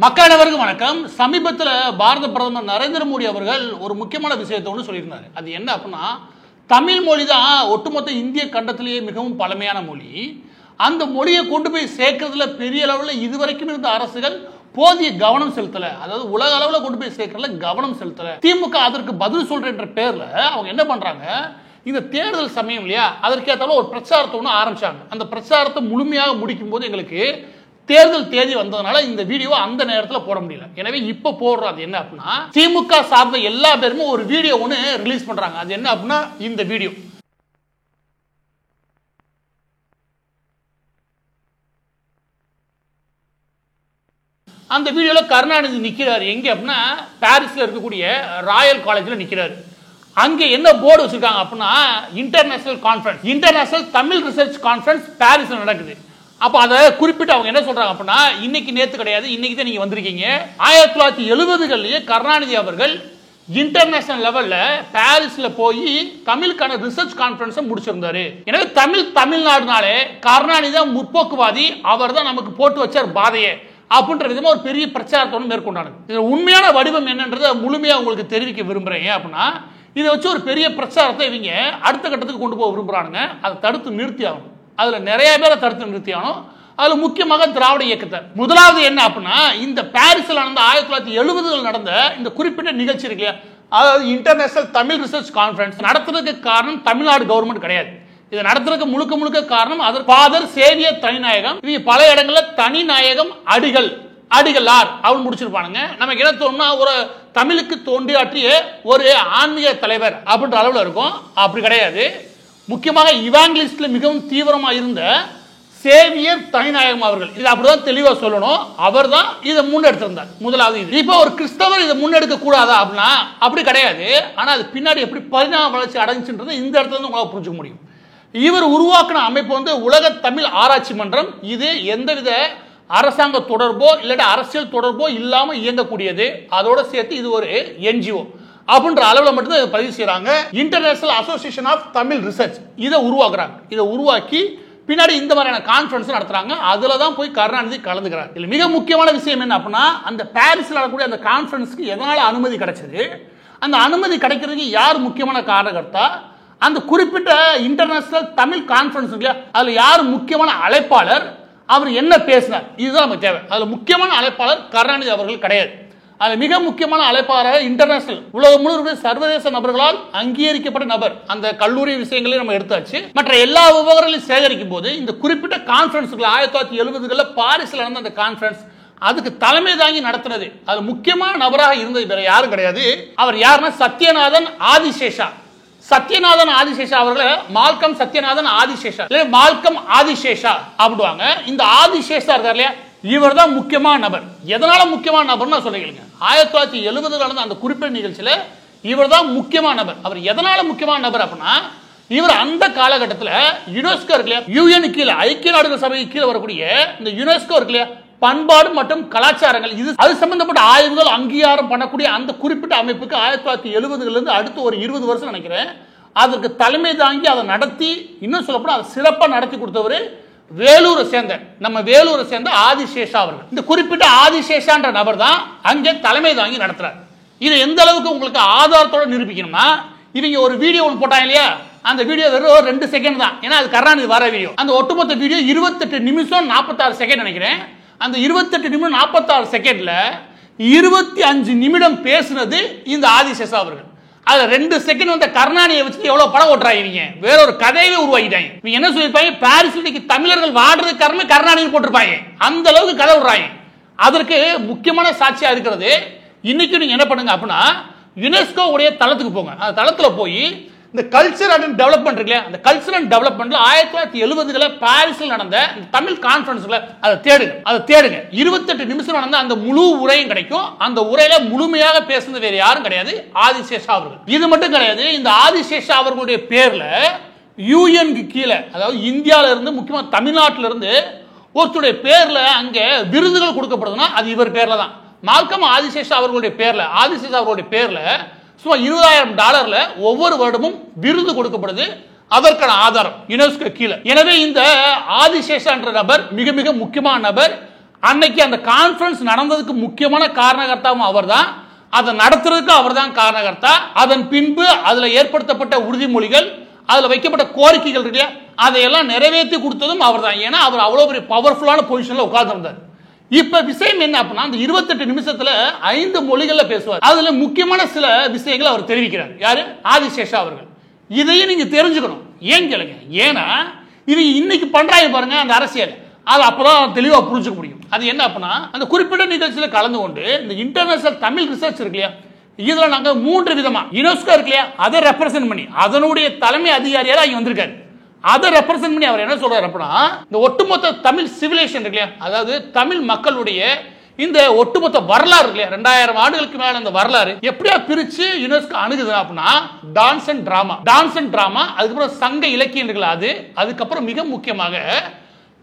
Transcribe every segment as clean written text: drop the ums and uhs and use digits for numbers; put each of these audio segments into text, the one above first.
மக்கள் அனைவருக்கும் வணக்கம். சமீபத்தில் பாரத பிரதமர் நரேந்திர மோடி அவர்கள் ஒரு முக்கியமான விஷயத்தை ஒன்று சொல்லியிருந்தாரு. அது என்ன அப்படின்னா, தமிழ் மொழி தான் ஒட்டுமொத்த இந்திய கண்டத்திலேயே மிகவும் பழமையான மொழி. அந்த மொழியை கொண்டு போய் சேர்க்கறதுல பெரிய அளவில் இதுவரைக்கும் இருந்த அரசுகள் போதிய கவனம் செலுத்தல. அதாவது உலக அளவில் கொண்டு போய் சேர்க்கறதுல கவனம் செலுத்தல. திமுக அதற்கு பதில் சொல்றன்ற பேர்ல அவங்க என்ன பண்றாங்க, இந்த தேர்தல் சமயம் இல்லையா, அதற்கேற்றாலும் ஒரு பிரச்சாரத்தை ஒன்று ஆரம்பிச்சாங்க. அந்த பிரச்சாரத்தை முழுமையாக முடிக்கும் போது எங்களுக்கு தேர்தல் தேதி வந்ததுனால இந்த வீடியோ அந்த நேரத்தில் போட முடியல. எனவே இப்ப போடுறோம். அது என்ன அப்படின்னா, திமுக சார்ந்த எல்லா பேருமே ஒரு வீடியோ ஒன்று ரிலீஸ் பண்றாங்க. அது என்ன அப்படின்னா, இந்த வீடியோ. அந்த வீடியோல கருணாநிதி நிக்கிறாரு. எங்க அப்படின்னா, பாரிஸ்ல இருக்கக்கூடிய ராயல் காலேஜ்ல நிக்கிறாரு. அங்க என்ன போர்டு வச்சிருக்காங்க அப்படின்னா, international conference, international Tamil research conference பாரிஸ்ல நடக்குது. அப்ப அதை குறிப்பிட்டு அவங்க என்ன சொல்றாங்க அப்படின்னா, இன்னைக்கு நேத்து கிடையாது, இன்னைக்கு தான் நீங்க வந்திருக்கீங்க. 1970களிலேயே கருணாநிதி அவர்கள் இன்டர்நேஷனல் லெவல்ல பாரிஸ்ல போய் தமிழுக்கான ரிசர்ச் கான்ஃபரன்ஸ் முடிச்சிருந்தாரு. எனவே தமிழ்நாடுனாலே கருணாநிதி தான் முற்போக்குவாதி, அவர் தான் நமக்கு போட்டு வச்சார் பாதையை அப்படின்ற விதமா ஒரு பெரிய பிரச்சாரத்தோடு மேற்கொண்டாங்க. இதுல உண்மையான வடிவம் என்னன்றதை முழுமையா உங்களுக்கு தெரிவிக்க விரும்புறேன். ஏன் அப்படின்னா, இதை வச்சு ஒரு பெரிய பிரச்சாரத்தை இவங்க அடுத்த கட்டத்துக்கு கொண்டு போக விரும்புறாங்க. அதை தடுத்து நிறுத்தி ஆகணும். அதுல நிறைய பேரை தடுத்து நிறுத்தி ஆகணும். அதுல முக்கியமாக திராவிட இயக்கத்தை. முதலாவது என்ன அப்படின்னா, இந்த பாரிஸ்ல நடந்த 1970களில் நடந்த இந்த குறிப்பிட்ட நிகழ்ச்சி இருக்கு, அதாவது இன்டர்நேஷனல் தமிழ் ரிசர்ச் கான்ஃபரன்ஸ் நடத்துறதுக்கு காரணம் தமிழ்நாடு கவர்மெண்ட் கிடையாது. இதை நடத்துறதுக்கு முழுக்க காரணம் அதர் ஃபாதர் சேவியர் தனிநாயகம். இவங்க பல இடங்கள்ல தனிநாயகம் அடிகளார் அவன் முடிச்சிருப்பானுங்க. நமக்கு என்ன தோணும்னா, ஒரு தமிழுக்கு தோண்டியாற்றிய ஒரு ஆன்மீக தலைவர் அப்படின்ற அளவில் இருக்கும். அப்படி கிடையாது. முக்கியமாக இவாங்கலிஸ்ட்ல மிகவும் தீவிரமாக இருந்த சேவியர் தனிநாயகம் அவர்கள், இது அப்படிதான் தெளிவாக சொல்லணும். அவர் தான் இதை முன்னெடுத்திருந்தார். முதலாவது இது. இப்போ ஒரு கிறிஸ்தவர் இதை முன்னெடுக்க கூடாதா அப்படின்னா அப்படி கிடையாது. ஆனால் அது பின்னாடி எப்படி பரிணாம வளர்ச்சி அடைஞ்சுன்றது இந்த இடத்துல இருந்து உங்களால் புரிஞ்சுக்க முடியும். இவர் உருவாக்கின அமைப்பு வந்து உலக தமிழ் ஆராய்ச்சி மன்றம். இது எந்தவித அரசாங்க தொடர்போ இல்லாட்டி அரசியல் தொடர்போ இல்லாமல் இயங்கக்கூடியது. அதோட சேர்த்து இது ஒரு என்ஜிஓ அப்படின்ற அளவில் மட்டும் தான் பதிவு செய்யறாங்க. International association of Tamil research இதை உருவாக்குறாங்க. இதை உருவாக்கி பின்னாடி இந்த மாதிரியான கான்ஃபரன்ஸ் நடத்துறாங்க. அதுல தான் போய் கருணாநிதி கலந்துக்கிறார். இதுல மிக முக்கியமான விஷயம் என்ன அப்படின்னா, அந்த பாரிஸ்ல நடக்கக்கூடிய அந்த கான்ஃபரன்ஸ்க்கு எதனால அனுமதி கிடைச்சது, அந்த அனுமதி கிடைக்கிறதுக்கு யார் முக்கியமான காரணகர்த்தா, அந்த குறிப்பிட்ட இன்டர்நேஷனல் தமிழ் கான்ஃபரன்ஸ் இல்லையா, அதுல யார் முக்கியமான அழைப்பாளர், அவர் என்ன பேசினார், இதுதான் நமக்கு தேவை. அதுல முக்கியமான அழைப்பாளர் கருணாநிதி அவர்கள் கிடையாது. அது மிக முக்கியமான அழைப்பாளர் இன்டர்நேஷனல் உலகம் முழுவதும் சர்வதேச நபர்களால் அங்கீகரிக்கப்பட்ட நபர். அந்த கல்லூரி விஷயங்களையும் நம்ம எடுத்தாச்சு. மற்ற எல்லா விவகாரங்களையும் சேகரிக்கும் போது இந்த குறிப்பிட்ட கான்ஃபரன்ஸ்கள் 1970களில் பாரிஸ்ல நடந்த அந்த கான்ஃபரன்ஸ் அதுக்கு தலைமை தாங்கி நடத்தினது, அது முக்கியமான நபராக இருந்தது வேற யாரும் கிடையாது. அவர் யாருன்னா சத்யநாதன் ஆதிசேஷா. சத்யநாதன் ஆதிசேஷா அவர்களை மால்கம் சத்யநாதன் ஆதிசேஷா இல்ல மால்கம் ஆதிசேஷா அப்படிவாங்க. இந்த ஆதிசேஷா இருக்கார் இல்லையா, இவர் தான் முக்கியமான நபர். எதனால முக்கியமான நபர்னு நான் சொல்லிக்கலுங்க. 1970 நடந்த அந்த குறிப்பிட்ட நிகழ்ச்சியில இவர் தான் முக்கியமான நபர். அவர் எதனால முக்கியமான நபர் அப்படின்னா, இவர் அந்த காலகட்டத்தில் யுனெஸ்கோ இருக்கு இல்லையா, யூஎன் கீழே ஐக்கிய நாடுகள் சபைக்கு கீழே வரக்கூடிய இந்த யுனெஸ்கோ இருக்கு இல்லையா, பண்பாடு மற்றும் கலாச்சாரங்கள் இது அது சம்பந்தப்பட்ட ஆய்வுகள் அங்கீகாரம் பண்ணக்கூடிய அந்த குறிப்பிட்ட அமைப்புக்கு 1970களிலிருந்து இருந்து அடுத்து ஒரு 20 வருஷம் நினைக்கிறேன் அதற்கு தலைமை தாங்கி அதை நடத்தி, இன்னும் சொல்லப்போனா அதை சிறப்பாக நடத்தி கொடுத்தவர் வேலூரை சேர்ந்த நம்ம வேலூரை சேர்ந்த ஆதிசேஷா அவர்கள். இந்த குறிப்பிட்ட ஆதிசேஷான்ற நபர் தான் அங்கே தலைமை தாங்கி நடத்துறார். இது எந்த அளவுக்கு உங்களுக்கு ஆதாரத்தோட நிரூபிக்கணும்னா, இவங்க ஒரு வீடியோ ஒன்று போட்டாங்க இல்லையா, அந்த வீடியோ வெறும் 2 செகண்ட் தான். ஏன்னா அது கருணாநிதி வர வீடியோ. அந்த ஒட்டுமொத்த வீடியோ 28 நிமிஷம் 46 செகண்ட் நினைக்கிறேன். அந்த 28 நிமிடம் 46 செகண்ட்ல 25 நிமிடம் பேசுனது இந்த ஆதிசேஷா அவர்கள். அதுல 2 செகண்ட் வந்து கருணாநிதியை வச்சு எவ்வளவு படம் ஓட்டுறாங்க, வேற ஒரு கதையவே உருவாக்கிட்டாங்க. இவங்க என்ன சொல்லிருப்பாங்க, பாரிஸ் இன்னைக்கு தமிழர்கள் வாடுறதுக்கு காரணமே கருணாநிதி போட்டிருப்பாங்க. அந்த அளவுக்கு கதை விடுறாங்க. அதற்கு முக்கியமான சாட்சியா இருக்கிறது, இன்னைக்கு நீங்க என்ன பண்ணுங்க அப்படின்னா, யுனெஸ்கோ உடைய தளத்துக்கு போங்க. அந்த தளத்துல போய் இந்த கல்ச்சர் அண்ட் டெவலப்மெண்ட் இருக்குல்ல, அந்த கல்ச்சர் அண்ட் டெவலப்மெண்ட்ல 1970களில் பாரிஸில் நடந்த தமிழ் கான்ஃபரன்ஸ்ல அதை தேடுங்க. 28 நிமிஷம் நடந்த அந்த முழு உரையும் கிடைக்கும். அந்த உரையில முழுமையாக பேசுனது வேற யாரும் கிடையாது, ஆதிசேஷா அவர்கள். இது மட்டும் கிடையாது, இந்த ஆதிசேஷா அவர்களுடைய பேர்ல யூஎனுக்கு கீழே, அதாவது இந்தியாவில இருந்து முக்கியமாக தமிழ்நாட்டில இருந்து ஒருத்தருடைய பேர்ல அங்க விருதுகள் கொடுக்கப்படுதுன்னா அது இவர் பேர்ல தான். மால்கம் ஆதிசேஷா அவர்களுடைய பேர்ல சும்மா $20,000 ஒவ்வொரு வருடமும் விருது கொடுக்கப்படுது. அதற்கான ஆதாரம் யுனெஸ்கோ கீழே. எனவே இந்த ஆதிசேஷா என்ற நபர் மிக மிக முக்கியமான நபர். அன்னைக்கு அந்த கான்ஃபரன்ஸ் நடந்ததுக்கு முக்கியமான காரணகர்த்தாவும் அவர்தான், அதை நடத்துறதுக்கு அவர்தான் காரணகர்த்தா. அதன் பின்பு அதுல ஏற்படுத்தப்பட்ட உறுதிமொழிகள், அதுல வைக்கப்பட்ட கோரிக்கைகள் இருக்கு, அதையெல்லாம் நிறைவேற்றி கொடுத்ததும் அவர்தான். ஏன்னா அவர் அவ்வளவு பெரிய பவர்ஃபுல்லான பொசிஷன்ல உட்கார்ந்து இருந்தார். இப்ப விஷயம் என்ன அப்படின்னா, அந்த 28 நிமிஷத்துல 5 மொழிகள்ல பேசுவார். அதுல முக்கியமான சில விஷயங்களை அவர் தெரிவிக்கிறார். யாரு? ஆதிசேஷா அவர்கள். இதையும் நீங்க தெரிஞ்சுக்கணும். ஏன் கேளுங்க, ஏன்னா இது இன்னைக்கு பண்றாங்க பாருங்க அந்த அரசியல், அது அப்பதான் தெளிவா புரிஞ்சுக்க முடியும். அது என்ன அப்படின்னா, அந்த குறிப்பிட்ட நிகழ்ச்சியில கலந்து கொண்டு இந்த இன்டர்நேஷனல் தமிழ் ரிசர்ச் இருக்கு இல்லையா, இதுல நாங்க 3 விதமா யுனெஸ்கோ இருக்கு இல்லையா, அதை ரெப்ரசென்ட் பண்ணி அதனுடைய தலைமை அதிகாரியால இங்க வந்திருக்காரு. அதை ரெப்ரசென்ட் பண்ணி அவர் என்ன சொல்றாரு அப்படின்னா, இந்த ஒட்டுமொத்த தமிழ் சிவிலைசேஷன் இருக்கு இல்லையா, அதாவது தமிழ் மக்களுடைய இந்த ஒட்டுமொத்த வரலாறு இருக்கு இல்லையா, 2000 ஆண்டுகளுக்கு மேல இந்த வரலாறு எப்படியா பிரிச்சு யுனெஸ்கோ அணுகுது அப்படின்னா, டான்ஸ் அண்ட் டிராமா, அதுக்கப்புறம் சங்க இலக்கியங்கள், அதுக்கப்புறம் மிக முக்கியமாக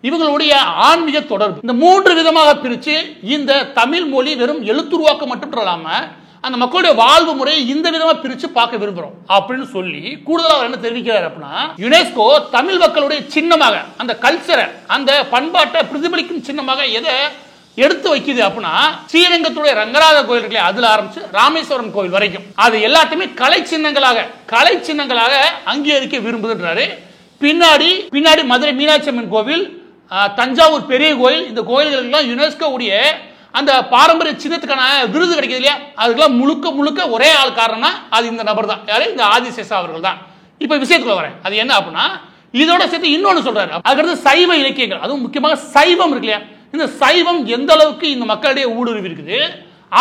இவங்களுடைய ஆன்மீக தொடர்பு, இந்த 3 விதமாக பிரிச்சு இந்த தமிழ் மொழி வெறும் எழுத்துருவாக்கம் மட்டும் இல்லாம அந்த மக்களுடைய வாழ்வு முறையை இந்த விதமா பிரிச்சு பார்க்க விரும்புறோம் அப்படின்னு சொல்லி கூடுதலாக என்ன தெரிவிக்கிறார் அப்படின்னா, யுனெஸ்கோ தமிழ் மக்களுடைய சின்னமாக அந்த கல்ச்சரை, அந்த பண்பாட்டை பிரதிபலிக்கும் சின்னமாக எதை எடுத்து வைக்குது அப்படின்னா, ஸ்ரீரங்கத்துடைய ரங்கநாத கோயில் இருக்கு, அதுல ஆரம்பிச்சு ராமேஸ்வரம் கோயில் வரைக்கும் அது எல்லாத்தையுமே கலை சின்னங்களாக அங்கீகரிக்க விரும்புகின்றாரு. பின்னாடி மதுரை மீனாட்சி அம்மன் கோவில், தஞ்சாவூர் பெரிய கோயில், இந்த கோயில்களுக்கெல்லாம் யுனெஸ்கோ உடைய அந்த பாரம்பரிய சின்னத்துக்கான விருது கிடைக்குது இல்லையா, அதுக்கெல்லாம் முழுக்க ஒரே ஆள் காரணம்னா அது இந்த நபர் தான். யாரு? இந்த ஆதிசேஷா அவர்கள் தான். இப்ப விஷயத்துக்குள்ள வரேன். அது என்ன அப்படின்னா, இதோட சேர்த்து இன்னொன்னு சொல்றாரு. அதுக்கடுத்து சைவ இலக்கியங்கள், அதுவும் முக்கியமாக சைவம் இருக்கு இல்லையா, இந்த சைவம் எந்த அளவுக்கு இந்த மக்களிடையே ஊடுருவி இருக்குது,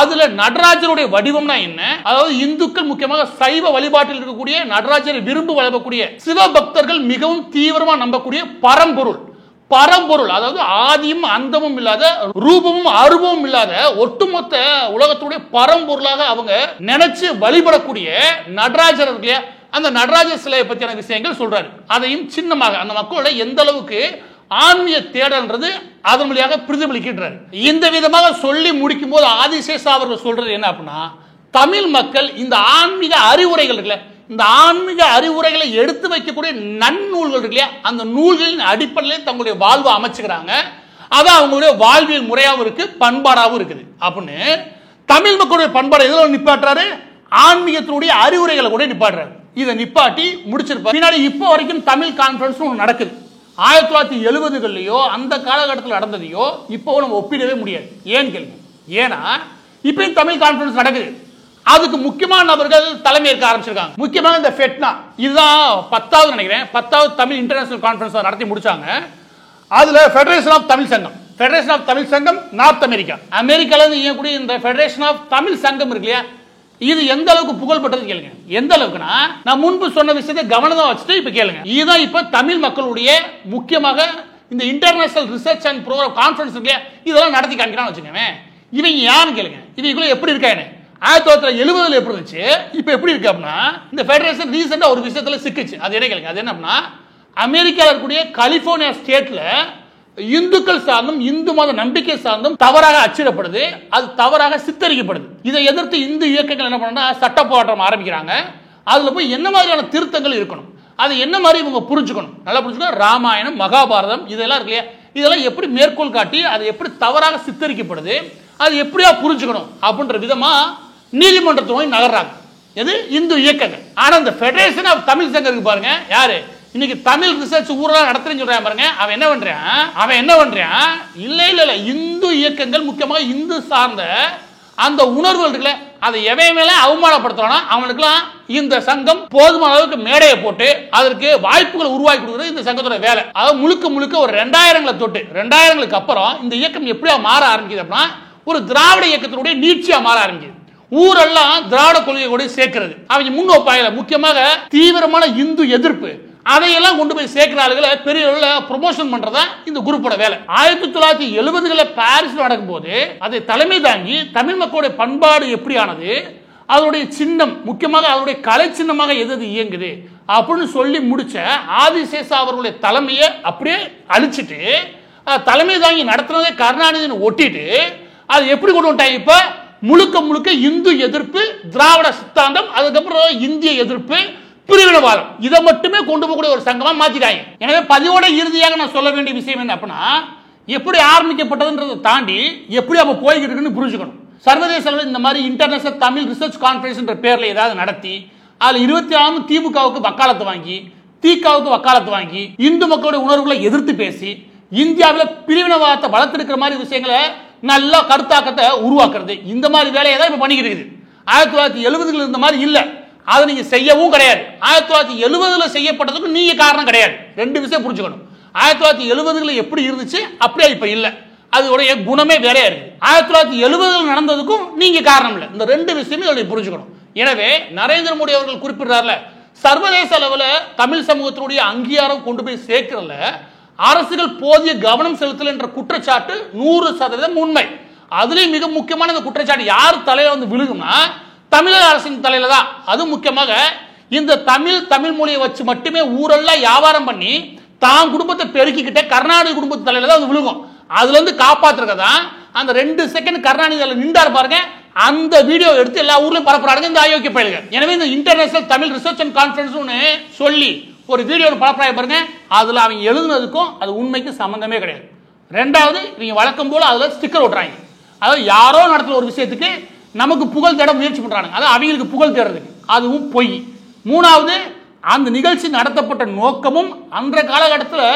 அதுல நடராஜருடைய வடிவம்னா என்ன, அதாவது இந்துக்கள் முக்கியமாக சைவ வழிபாட்டில் இருக்கக்கூடிய நடராஜரை விரும்பி வளரக்கூடிய சிவபக்தர்கள் மிகவும் தீவிரமா நம்பக்கூடிய பரம்பொருள், அதாவது ஆதியும் அந்தமும் இல்லாத, ரூபமும் அருவமும் இல்லாத, ஒட்டுமொத்த உலகத்துடைய பரம்பொருளாக அவங்க நினைச்சு வழிபடக்கூடிய நடராஜர் இருக்கு, அந்த நடராஜர் சிலையை பற்றியான விஷயங்கள் சொல்றாரு. அதையும் சின்னமாக அந்த மக்களோட எந்த அளவுக்கு ஆன்மீக தேடல்ன்றது அதன் வழியாக பிரதிபலிக்கின்றார். இந்த விதமாக சொல்லி முடிக்கும் போது ஆதிசேஷா அவர்கள் சொல்றது என்ன அப்படின்னா, தமிழ் மக்கள் இந்த ஆன்மீக அறிவுரைகள் இருக்குல்ல, இந்த ஆன்மீக அறிவுரைகளை எடுத்து வைக்கக்கூடிய நன்னூல்கள் இருக்கு இல்லையா, அந்த நூல்களின் அடிப்படையில் தங்களுடைய வாழ்வை அமைச்சுக்கிறாங்க. அதான் அவங்களுடைய வாழ்வியல் முறையாகவும் இருக்கு, பண்பாடாகவும் இருக்குது அப்படின்னு தமிழ் மக்களுடைய பண்பாடு எதில் நிப்பாட்டுறாரு, ஆன்மீகத்தினுடைய அறிவுரைகளை கூட நிப்பாட்டுறாரு. இதை நிப்பாட்டி முடிச்சிருப்பாரு. பின்னாடி இப்போ வரைக்கும் தமிழ் கான்ஃபரன்ஸ் நடக்குது. 1970கள்லயோ அந்த காலகட்டத்தில் நடந்ததையோ இப்போ நம்ம ஒப்பிடவே முடியாது. ஏன் கேளுங்க, ஏன்னா இப்பயும் தமிழ் கான்ஃபரன்ஸ் நடக்குது. அதுக்கு முக்கியமான நபர்கள் தலைமை ஏற்க ஆரம்பிச்சிருக்காங்க. முக்கியமாக இந்த ஃபெட்னா, இதுதான் 10வது நினைக்கிறேன், 10வது தமிழ் இன்டர்நேஷனல் கான்ஃபரன்ஸ் நடத்தி முடிச்சாங்க. அதுல ஃபெடரேஷன் ஆஃப் தமிழ் சங்கம் நார்த் அமெரிக்கால இருந்து இயங்கக்கூடிய இந்த ஃபெடரேஷன் ஆஃப் தமிழ் சங்கம் இருக்கு இல்லையா, இது எந்த அளவுக்கு புகழ்பெற்றது கேளுங்க. எந்த அளவுக்குன்னா, நான் முன்பு சொன்ன விஷயத்தை கவனமா வச்சுட்டு இப்ப கேளுங்க. இதுதான் இப்ப தமிழ் மக்களுடைய முக்கியமாக இந்த international research and programme conference இருக்கு, இதெல்லாம் நடத்தி காமிக்கிறான்னு வச்சுக்கோங்க. இவங்க யாருன்னு கேளுங்க, இவங்களும் எப்படி இருக்காங்க, 1970 எப்படி இருந்துச்சு, இப்ப எப்படி இருக்கு அப்படின்னா, இந்த ஃபெடரேஷன் ரீசெண்டா ஒரு விஷயத்துல சிக்கிச்சு. அது என்ன கேளுங்க, அது என்ன அப்படின்னா, அமெரிக்காவில் இருக்கக்கூடிய கலிபோர்னியா ஸ்டேட்ல இந்துக்கள் சார்ந்தும் இந்து மத நம்பிக்கை சார்ந்தும் தவறாக அச்சிடப்படுது, அது தவறாக சித்தரிக்கப்படுது. இதை எதிர்த்து இந்து இயக்கங்கள் என்ன பண்ணா சட்ட போராட்டம் ஆரம்பிக்கிறாங்க. அதுல போய் என்ன மாதிரியான திருத்தங்கள் இருக்கணும், அது என்ன மாதிரி இவங்க புரிஞ்சுக்கணும், நல்லா புரிஞ்சுக்கணும். ராமாயணம், மகாபாரதம் இதெல்லாம் இருக்கு இல்லையா, இதெல்லாம் எப்படி மேற்கோள் காட்டி அது எப்படி தவறாக சித்தரிக்கப்படுது, அது எப்படியா புரிஞ்சுக்கணும் அப்படின்ற விதமா நீதிமன்றத்தை போய் நகர்றாங்க. எது? இந்து இயக்கங்கள். ஆனா இந்த ஃபெடரேஷன் ஆஃப் தமிழ் சங்கம் இருக்கு பாருங்க, யாரு இன்னைக்கு தமிழ் ரிசர்ச் ஊரெல்லாம் நடத்துறேன்னு சொல்றான் பாருங்க, அவன் என்ன பண்றான், இல்ல இந்து இயக்கங்கள் முக்கியமாக இந்து சார்ந்த அந்த உணர்வுகள் இருக்குல்ல, அதை எவன் மேல அவமானப்படுத்துறானா அவனுக்குலாம் இந்த சங்கம் போதுமான அளவுக்கு மேடையை போட்டு அதற்கு வாய்ப்புகளை உருவாக்கி கொடுக்குறது இந்த சங்கத்தோட வேலை. அதாவது முழுக்க ஒரு 2000களை தொட்டு 2000களுக்கு அப்புறம் இந்த இயக்கம் எப்படியா மாற ஆரம்பிக்குது அப்படின்னா, ஒரு திராவிட இயக்கத்தினுடைய நீட்சியா மாற ஆரம்பிக்குது. ஊரெல்லாம் திராவிட கொள்கையை கூட சேர்க்கிறது. அவங்க முன்னோப்பாயில முக்கியமாக தீவிரமான இந்து எதிர்ப்பு, அதையெல்லாம் கொண்டு போய் சேர்க்கிற ஆளுகளை பெரிய ப்ரொமோஷன் பண்றதா இந்த குரூப்போட வேலை. 1970களில் பாரிஸ்ல நடக்கும்போது அதை தலைமை தாங்கி தமிழ் மக்களுடைய பண்பாடு எப்படியானது, அதனுடைய சின்னம் முக்கியமாக அதனுடைய கலை சின்னமாக எது இயங்குது அப்படின்னு சொல்லி முடிச்ச ஆதிசேஷா அவர்களுடைய தலைமையை அப்படியே அழிச்சிட்டு தலைமை தாங்கி நடத்துனதே கருணாநிதினு ஒட்டிட்டு அது எப்படி கொண்டு வந்துட்டாங்க, இப்ப முழுக்க இந்து எதிர்ப்பு, திராவிட சித்தாந்தம், அதுக்கப்புறம் இந்திய எதிர்ப்பு, பிரிவினவாதம், இதை மட்டுமே கொண்டு போகக்கூடிய ஒரு சங்கமா மாத்திட்டாங்க. எனவே பதிவோட இறுதியாக நான் சொல்ல வேண்டிய விஷயம் என்ன அப்படின்னா, எப்படி ஆரம்பிக்கப்பட்டதுன்றதை தாண்டி எப்படி அப்ப போய்கிட்டு இருக்குன்னு புரிஞ்சுக்கணும். சர்வதேச அளவில் இந்த மாதிரி இன்டர்நேஷனல் தமிழ் ரிசர்ச் கான்ஃபரன்ஸ் என்ற பேர்ல ஏதாவது நடத்தி அதுல 26 திமுகவுக்கு வக்காலத்து வாங்கி, திகாவுக்கு வக்காலத்து வாங்கி, இந்து மக்களுடைய உணர்வுகளை எதிர்த்து பேசி இந்தியாவில் பிரிவினவாதத்தை வளர்த்தெடுக்கிற மாதிரி விஷயங்களை நல்ல கருத்தாக்கத்தை உருவாக்குறது, இந்த மாதிரி வேலையை தான் இப்ப பண்ணிக்கிட்டு இருக்குது. 1970 இந்த மாதிரி இல்ல, அதை நீங்க செய்யவும் கிடையாது. 1970 செய்யப்பட்டதுக்கு நீங்க காரணம் கிடையாது. ரெண்டு விஷயம் புரிஞ்சுக்கணும். 1970 எப்படி இருந்துச்சு அப்படியே இப்ப இல்ல, அதோடைய குணமே வேறையா இருக்கு. 1970 நடந்ததுக்கும் நீங்க காரணம் இல்லை. இந்த ரெண்டு விஷயமே புரிஞ்சுக்கணும். எனவே நரேந்திர மோடி அவர்கள் குறிப்பிடுறாருல, சர்வதேச அளவில் தமிழ் சமூகத்தினுடைய அங்கீகாரம் கொண்டு போய் சேர்க்கிறதுல அரசுகள் போதிய கவனம் செலுத்தல் என்ற குற்றச்சாட்டு 100% உண்மை. அதுலயும் மிக முக்கியமான இந்த குற்றச்சாட்டு யார் தலையில வந்து விழுகும்னா தமிழக அரசின் தலையில தான். அது முக்கியமாக இந்த தமிழ் மொழியை வச்சு மட்டுமே ஊரெல்லாம் வியாபாரம் பண்ணி தான் குடும்பத்தை பெருக்கிக்கிட்ட கருணாநிதி குடும்பத்து தலையில தான் அது விழுகும். அதுல இருந்து காப்பாத்துறதுதான் அந்த 2 செகண்ட் கருணாநிதி அதில் நின்றார் பாருங்க, அந்த வீடியோ எடுத்து எல்லா ஊர்லயும் பரப்புறாங்க இந்த அயோக்கிய பயலுங்க. எனவே இந்த international Tamil research and conference சொல்லி ஒரு வீடியோ பரப்புறாங்க பாருங்க, அதுல அவங்க எழுதுனதுக்கும் அது உண்மைக்கு சம்பந்தமே கிடையாது. ரெண்டாவது, நீங்க வழக்கம் போல அதுல ஸ்டிக்கர் ஓட்டுறாங்க. அதாவது யாரோ நடத்துற ஒரு விஷயத்துக்கு நமக்கு புகழ் தேட முயற்சி பண்றாங்க, அதாவது அவங்களுக்கு புகழ் தேடுறதுக்கு, அதுவும் பொய். மூணாவது, அந்த நிகழ்ச்சி நடத்தப்பட்ட நோக்கமும் அன்ற காலகட்டத்தில்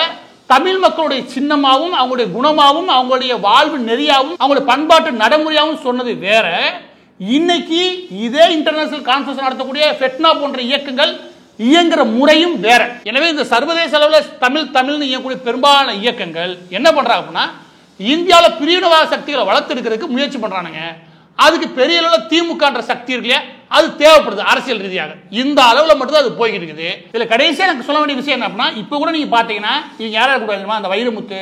தமிழ் மக்களுடைய சின்னமாகவும் அவங்களுடைய குணமாகவும் அவங்களுடைய வாழ்வு நெறியாகவும் அவங்களுடைய பண்பாட்டு நடைமுறையாகவும் சொன்னது வேற. இன்னைக்கு இதே இன்டர்நேஷனல் கான்ஃபரன்ஸ் நடத்தக்கூடிய ஃபெட்னா போன்ற இயக்கங்கள் இயங்குற முறையும் வேற. எனவே இந்த சர்வதேச அளவில் தமிழ்னு இயங்கக்கூடிய பெரும்பாலான இயக்கங்கள் என்ன பண்றாங்க அப்படின்னா இந்தியாவில் பிரிவினவாத சக்திகளை வளர்த்தெடுக்கிறதுக்கு முயற்சி பண்றானுங்க. அதுக்கு பெரிய அளவில் திமுக சக்தி இருக்குல்லையா, அது தேவைப்படுது அரசியல் ரீதியாக. இந்த அளவில் மட்டும் தான் அது போய்கிட்டு இருக்குது. இதுல கடைசியா எனக்கு சொல்ல வேண்டிய விஷயம் என்ன அப்படின்னா, இப்போ கூட நீங்க பாத்தீங்கன்னா இவங்க யாரா கூடாதுமா, அந்த வைரமுத்து,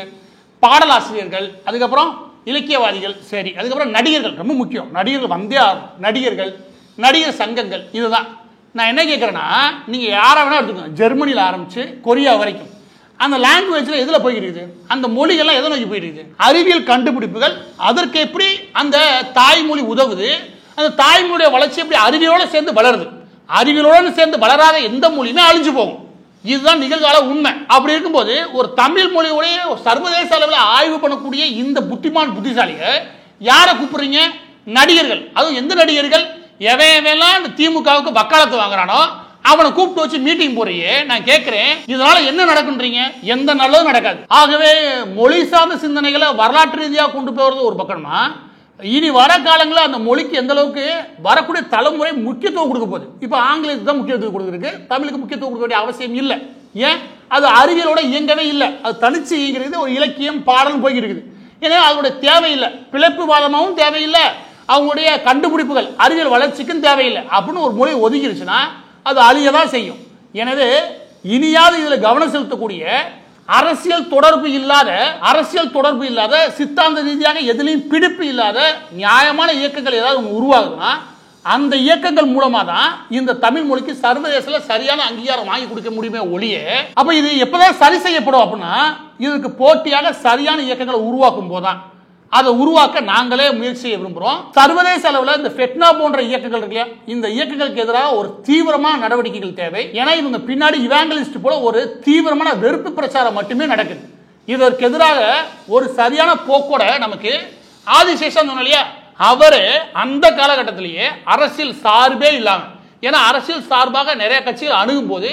பாடலாசிரியர்கள், அதுக்கப்புறம் இலக்கியவாதிகள், சரி, அதுக்கப்புறம் நடிகர்கள், ரொம்ப முக்கியம், நடிகர்கள் வந்தே ஆகும், நடிகர் சங்கங்கள். இதுதான் நான் என்ன கேட்கறேன்னா, நீங்க யாரா வேணா எடுத்துக்கோங்க, ஜெர்மனியில் ஆரம்பிச்சு கொரியா வரைக்கும் அந்த லாங்குவேஜ்ல எதுல போயிருக்கு, அந்த மொழிகள்லாம் எதை நோக்கி போயிருக்கு, அறிவியல் கண்டுபிடிப்புகள், அதற்கு எப்படி அந்த தாய்மொழி உதவுது, அந்த தாய்மொழிய வளர்ச்சி எப்படி அறிவியலோட சேர்ந்து வளருது, அறிவியலோட சேர்ந்து வளராத எந்த மொழியுமே அழிஞ்சு போகும். இதுதான் நிகழ்கால உண்மை. அப்படி இருக்கும்போது ஒரு தமிழ் மொழியுடைய சர்வதேச அளவில் ஆய்வு பண்ணக்கூடிய இந்த புத்திசாலிகள் யாரை கூப்பிடுறீங்க? நடிகர்கள். அதுவும் எந்த நடிகர்கள்? எவையெல்லாம் இந்த திமுகவுக்கு வக்காலத்து வாங்குறானோ அவனை கூப்பிட்டு வச்சு மீட்டிங் போறியே. நான் கேட்கிறேன், இதனால என்ன நடக்குன்றீங்க? எந்த நல்லதும் நடக்காது. ஆகவே மொழி சார்ந்த சிந்தனைகளை வரலாற்று ரீதியாக கொண்டு போறது ஒரு பக்கமா, இனி வர காலங்களில் அந்த மொழிக்கு எந்த அளவுக்கு வரக்கூடிய தலைமுறை முக்கியத்துவம் கொடுக்க போகுது. இப்ப ஆங்கிலத்துக்கு தான் முக்கியத்துவம் கொடுக்குறதுக்கு, தமிழுக்கு முக்கியத்துவம் கொடுக்க வேண்டிய அவசியம் இல்லை. ஏன்? அது அறிவியலோட இயங்கவே இல்லை, அது தனிச்சு இயங்கிறது ஒரு இலக்கியம் பாடலும் போய்கிட்டு இருக்குது. எனவே அதோட தேவையில்லை, பிழைப்புவாதமாகவும் தேவையில்லை, அவங்களுடைய கண்டுபிடிப்புகள் அறிவியல் வளர்ச்சிக்கும் தேவையில்லை அப்படின்னு ஒரு மொழி ஒதுக்கிடுச்சுன்னா அது அழியதான் செய்யும். எனவே இனியாவது இதுல கவனம் செலுத்தக்கூடிய அரசியல் தொடர்பு இல்லாத சித்தாந்த ரீதியாக எதிலையும் பிடிப்பு இல்லாத நியாயமான இயக்கங்கள் ஏதாவது உருவாகுதுன்னா அந்த இயக்கங்கள் மூலமா தான் இந்த தமிழ் மொழிக்கு சர்வதேச சரியான அங்கீகாரம் வாங்கி கொடுக்க முடியுமே ஒழிய, அப்ப இது எப்பதான் சரி செய்யப்படும் அப்படின்னா இதுக்கு போட்டியாக சரியான இயக்கங்களை உருவாக்கும் போதுதான். அதை உருவாக்க நாங்களே முயற்சி செய்ய விரும்புகிறோம். சர்வதேச அளவில் இந்த ஃபெட்னா போன்ற இயக்கங்கள் இருக்கு, இந்த இயக்கங்களுக்கு எதிராக ஒரு தீவிரமான நடவடிக்கைகள் தேவை. ஏன்னா இவங்க பின்னாடி இவாங்கலிஸ்ட் போல ஒரு தீவிரமான வெறுப்பு பிரச்சாரம் மட்டுமே நடக்குது. இதற்கு எதிராக ஒரு சரியான போக்கோட நமக்கு ஆதிசேஷன் சொன்ன இல்லையா, அவரு அந்த காலகட்டத்திலேயே அரசியல் சார்பே இல்லாம, ஏன்னா அரசியல் சார்பாக நிறைய கட்சிகள் அணுகும் போது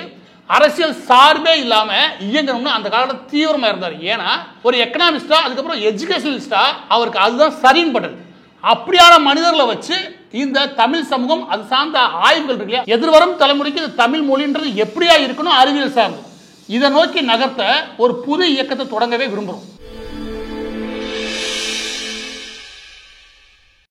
அரசியல் சார்பே இல்லாம இயங்கணும்னு அந்த காலத்தில் தீவிரமா இருந்தார். ஏன்னா ஒரு எக்கனாமிஸ்டா, அதுக்கப்புறம் எஜுகேஷனலிஸ்டா அவருக்கு அதுதான் சரின்னு பட்டது. அப்படியான மனிதர்களை வச்சு இந்த தமிழ் சமூகம் அது சார்ந்த ஆய்வுகள் இருக்கு இல்லையா, எதிர்வரும் தலைமுறைக்கு இந்த தமிழ் மொழின்றது எப்படியா இருக்கணும் அறிவியல் சார்ந்து இதை நோக்கி நகர்த்த ஒரு புது இயக்கத்தை தொடங்கவே விரும்புகிறோம்.